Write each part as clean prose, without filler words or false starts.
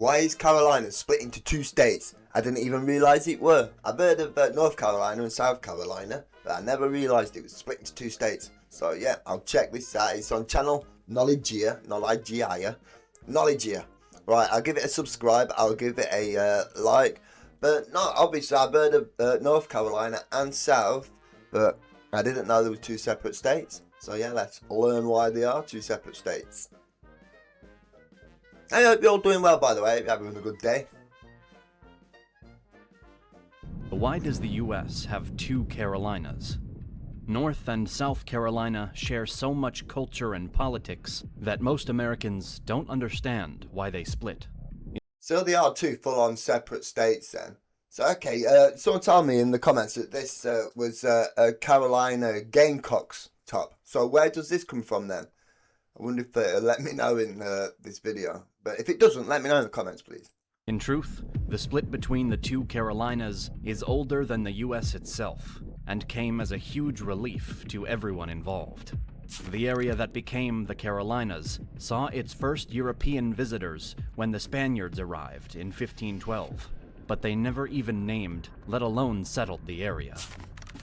Why is Carolina split into two states? I didn't even realise it were. I've heard of North Carolina and South Carolina, but I never realised it was split into two states. So yeah, I'll check this out. It's on channel Knowledgeia. Right, I'll give it a subscribe. I'll give it a like. But no, obviously I've heard of North Carolina and South, but I didn't know there were two separate states. So yeah, let's learn why they are two separate states. I hope you're all doing well, by the way. You're having a good day. Why does the U.S. have two Carolinas? North and South Carolina share so much culture and politics that most Americans don't understand why they split. So they are two full-on separate states then. So okay, someone told me in the comments that this was a Carolina Gamecocks top. So where does this come from then? I wonder if it'll let me know in this video. But if it doesn't, let me know in the comments, please. In truth, the split between the two Carolinas is older than the U.S. itself, and came as a huge relief to everyone involved. The area that became the Carolinas saw its first European visitors when the Spaniards arrived in 1512, but they never even named, let alone settled the area.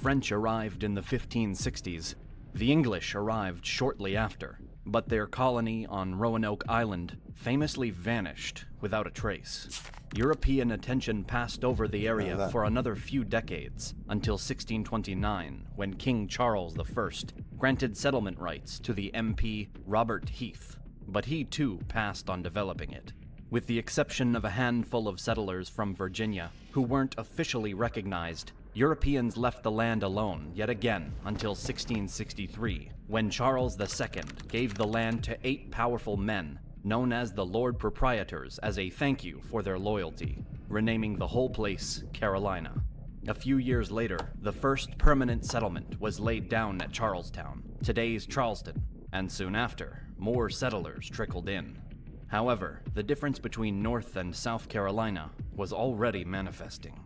French arrived in the 1560s. The English arrived shortly after, but their colony on Roanoke Island famously vanished without a trace. European attention passed over the area for another few decades, until 1629, when King Charles I granted settlement rights to the MP Robert Heath, but he too passed on developing it. With the exception of a handful of settlers from Virginia, who weren't officially recognized, Europeans left the land alone yet again until 1663, when Charles II gave the land to 8 powerful men, known as the Lord Proprietors, as a thank you for their loyalty, renaming the whole place Carolina. A few years later, the first permanent settlement was laid down at Charlestown, today's Charleston, and soon after, more settlers trickled in. However, the difference between North and South Carolina was already manifesting.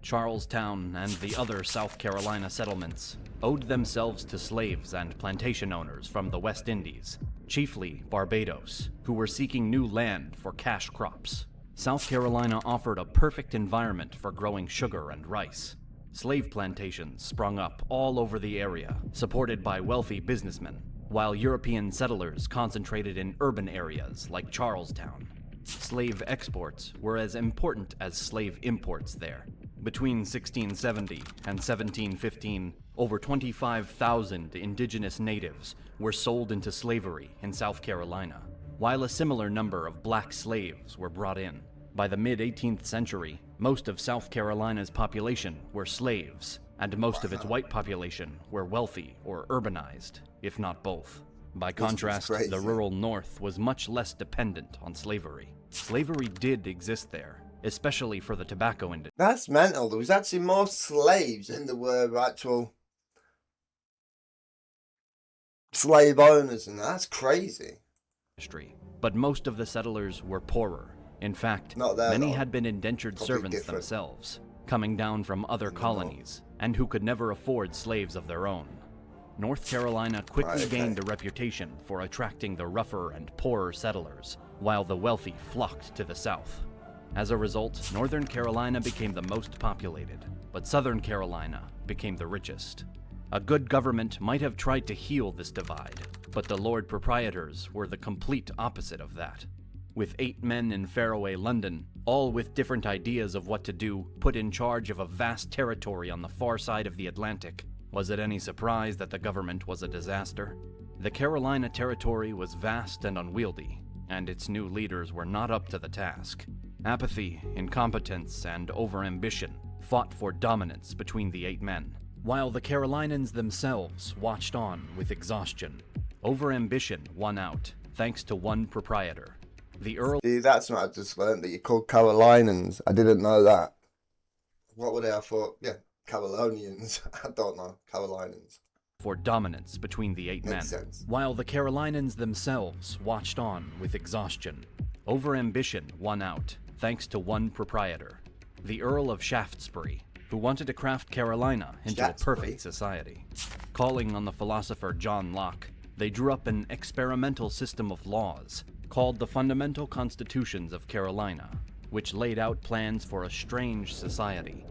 Charlestown and the other South Carolina settlements owed themselves to slaves and plantation owners from the West Indies, chiefly Barbados, who were seeking new land for cash crops. South Carolina offered a perfect environment for growing sugar and rice. Slave plantations sprung up all over the area, supported by wealthy businessmen, while European settlers concentrated in urban areas like Charlestown. Slave exports were as important as slave imports there. Between 1670 and 1715, over 25,000 indigenous natives were sold into slavery in South Carolina, while a similar number of black slaves were brought in. By the mid-18th century, most of South Carolina's population were slaves, and most of its white population were wealthy or urbanized, if not both. By contrast, the rural North was much less dependent on slavery. Slavery did exist there, especially for the tobacco industry. That's mental. There was actually more slaves than there were actual slave owners, and that's crazy. But most of the settlers were poorer. In fact, many had been indentured servants themselves, coming down from other colonies, and who could never afford slaves of their own. North Carolina quickly gained a reputation for attracting the rougher and poorer settlers, while the wealthy flocked to the south. As a result, Northern Carolina became the most populated, but Southern Carolina became the richest. A good government might have tried to heal this divide, but the Lord Proprietors were the complete opposite of that. With 8 men in faraway London, all with different ideas of what to do, put in charge of a vast territory on the far side of the Atlantic, was it any surprise that the government was a disaster? The Carolina Territory was vast and unwieldy, and its new leaders were not up to the task. Apathy, incompetence, and overambition fought for dominance between the 8 men, while the Carolinians themselves watched on with exhaustion. Overambition won out, thanks to one proprietor, the Earl. See, that's what I just learned, that you're called Carolinians. I didn't know that. What were they? I thought, yeah, Carolinians. I don't know, Carolinians. For dominance between the 8 men, while the Carolinians themselves watched on with exhaustion. Overambition won out, thanks to one proprietor, the Earl of Shaftesbury, who wanted to craft Carolina into a perfect society. Calling on the philosopher John Locke, they drew up an experimental system of laws, called the Fundamental Constitutions of Carolina, which laid out plans for a strange society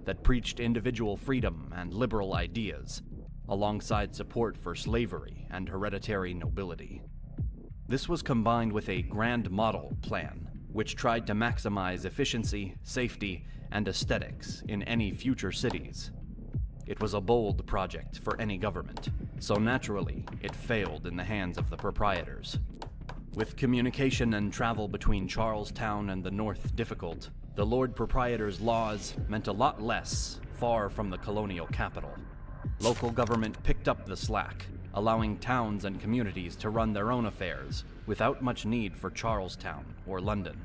that preached individual freedom and liberal ideas, alongside support for slavery and hereditary nobility. This was combined with a Grand Model Plan, which tried to maximize efficiency, safety, and aesthetics in any future cities. It was a bold project for any government, so naturally, it failed in the hands of the proprietors. With communication and travel between Charlestown and the North difficult, the Lord Proprietor's laws meant a lot less far from the colonial capital. Local government picked up the slack, allowing towns and communities to run their own affairs without much need for Charlestown or London.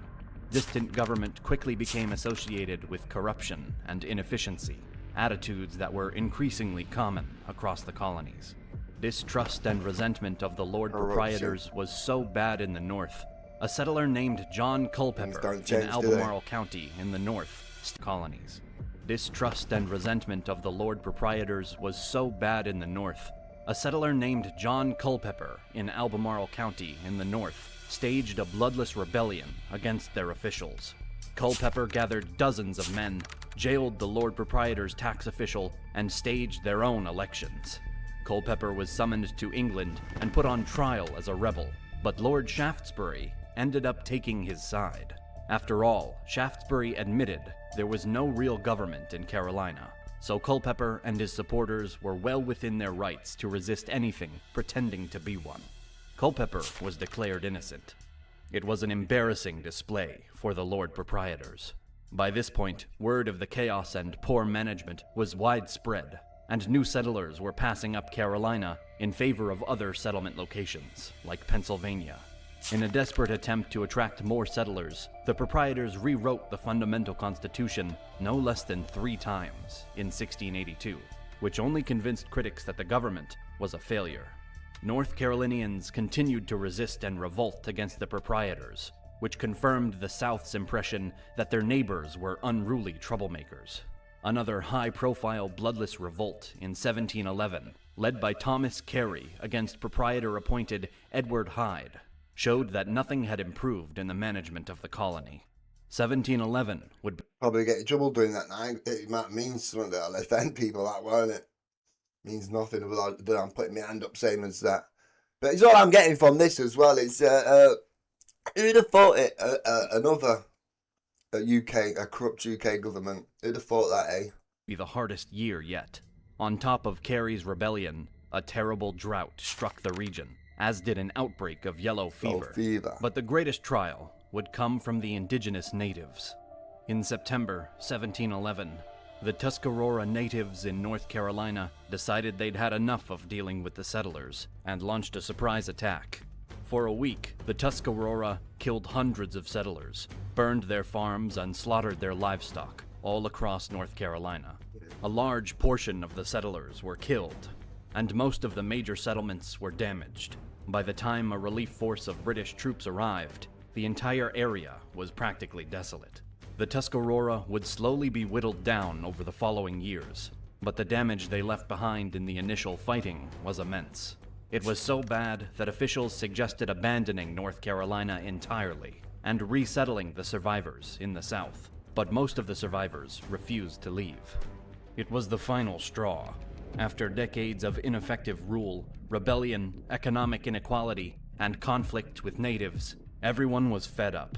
Distant government quickly became associated with corruption and inefficiency, attitudes that were increasingly common across the colonies. Distrust and resentment of the Lord Proprietors was so bad in the North, a settler named John Culpeper in Albemarle County in the North colonies. Distrust and resentment of the Lord Proprietors was so bad in the North, a settler named John Culpeper in Albemarle County in the North staged a bloodless rebellion against their officials. Culpeper gathered dozens of men, jailed the Lord Proprietor's tax official, and staged their own elections. Culpeper was summoned to England and put on trial as a rebel, but Lord Shaftesbury ended up taking his side. After all, Shaftesbury admitted there was no real government in Carolina, so Culpeper and his supporters were well within their rights to resist anything pretending to be one. Culpeper was declared innocent. It was an embarrassing display for the Lord Proprietors. By this point, word of the chaos and poor management was widespread, and new settlers were passing up Carolina in favor of other settlement locations, like Pennsylvania. In a desperate attempt to attract more settlers, the proprietors rewrote the Fundamental Constitution no less than 3 times in 1682, which only convinced critics that the government was a failure. North Carolinians continued to resist and revolt against the proprietors, which confirmed the South's impression that their neighbors were unruly troublemakers. Another high-profile bloodless revolt in 1711, led by Thomas Carey against proprietor-appointed Edward Hyde, showed that nothing had improved in the management of the colony. 1711 would probably get in trouble doing that now. It might mean something that'll offend people, that won't it? Means nothing other than I'm putting my hand up same as that. But it's all I'm getting from this as well. It's who'd have thought it? Another a corrupt UK government. Who'd have thought that, eh? Be the hardest year yet. On top of Carey's rebellion, a terrible drought struck the region, as did an outbreak of yellow fever. But the greatest trial would come from the indigenous natives. In September 1711, the Tuscarora natives in North Carolina decided they'd had enough of dealing with the settlers and launched a surprise attack. For a week, the Tuscarora killed hundreds of settlers, burned their farms, and slaughtered their livestock all across North Carolina. A large portion of the settlers were killed, and most of the major settlements were damaged. By the time a relief force of British troops arrived, the entire area was practically desolate. The Tuscarora would slowly be whittled down over the following years, but the damage they left behind in the initial fighting was immense. It was so bad that officials suggested abandoning North Carolina entirely and resettling the survivors in the South, but most of the survivors refused to leave. It was the final straw. After decades of ineffective rule, rebellion, economic inequality, and conflict with natives, everyone was fed up.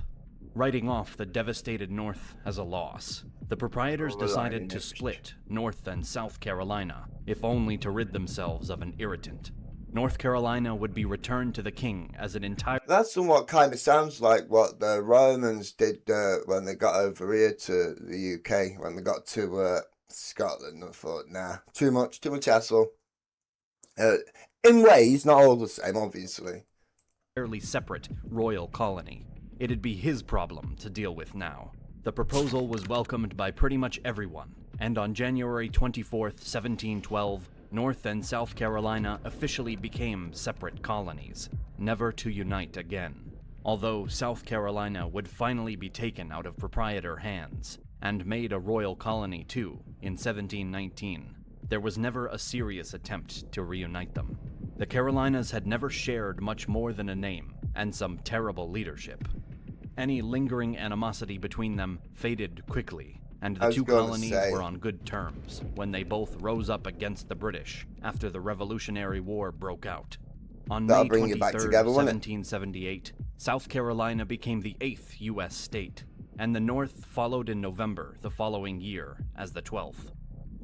Writing off the devastated North as a loss, the proprietors decided to split North and South Carolina, if only to rid themselves of an irritant. North Carolina would be returned to the king as an entire... That somewhat kind of sounds like what the Romans did when they got over here to the UK, when they got to Scotland. I thought, nah, too much hassle. In ways, not all the same, obviously. Fairly separate royal colony. It'd be his problem to deal with now. The proposal was welcomed by pretty much everyone, and on January 24th, 1712, North and South Carolina officially became separate colonies, never to unite again. Although South Carolina would finally be taken out of proprietor hands, and made a royal colony too, in 1719, there was never a serious attempt to reunite them. The Carolinas had never shared much more than a name, and some terrible leadership. Any lingering animosity between them faded quickly, and the two colonies were on good terms when they both rose up against the British after the Revolutionary War broke out. On May 23, 1778, South Carolina became the 8th U.S. state, and the North followed in November the following year as the 12th.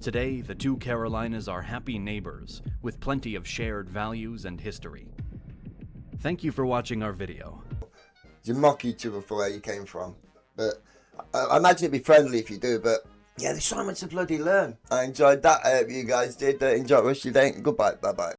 Today, the two Carolinas are happy neighbors with plenty of shared values and history. Thank you for watching our video. You mock each other for where you came from, but I imagine it'd be friendly if you do, but yeah, there's so much to bloody learn. I enjoyed that. I hope you guys did. Enjoy the rest of your day. Goodbye. Bye-bye.